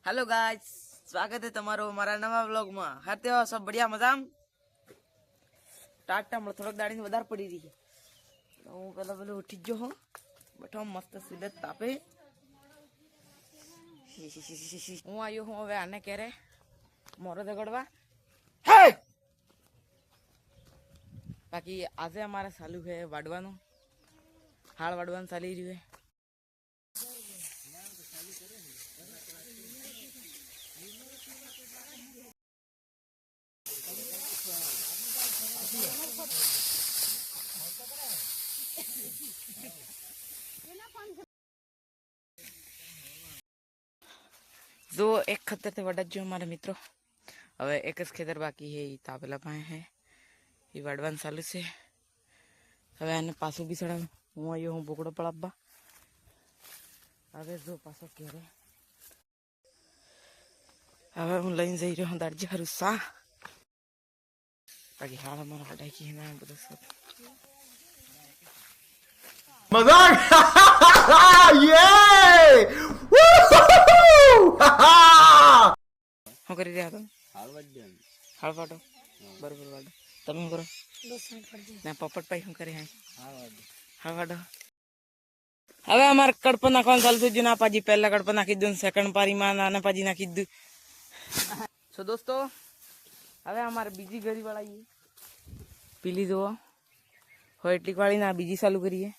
Hello guys, स्वागत है तमारो हमारा नवा व्लॉग में। हाथे हो सब बढ़िया मजा टाटा में थोड़ा दाड़ी वधार पड़ी रही है तो हूँ पहला पहले उठी जो हूँ बैठो मस्त सीधे तापे हूँ आयो हूँ હવે આને ક્યારે મોરો દગડવા હે બાકી આજે અમારે ચાલુ છે વાડવાનું હાળ વાડવાનું ચાલી રહ્યું है। जो एक खतर थे वड़ा जो हमारे मित्रों હવે એક જ ખેતર બાકી है तापेला पाए है ये वाडवान चालू से હવે આને પાછું બિસડા હું આવ્યો હું બોકડો પડાવવા હવે જો પાછો ઘેરે હવે હું લઈને જઈ રહ્યો હું દાડજી હારું સા બાકી હાલ અમારા વડાઈ કી ના બધું सब मजाक ये હું કરી રહ્યા હતા હાલ વાડો બરોબર વાડો તમે શું કરો ના પોપટ પાઈ શું કરે હાલ વાડો હવે અમારે કડપ નાખવાનું ચાલુ થઈ ગયું પાજી પહેલા કડપ નાખી દીધું સેકન્ડ પારીમાં નાના પાજી નાખી દીધું સો દોસ્તો હવે અમારે બીજી ઘડી વાળાઈએ પીલી જુઓ હોય એટલી વાળી ના બીજી ચાલુ કરીએ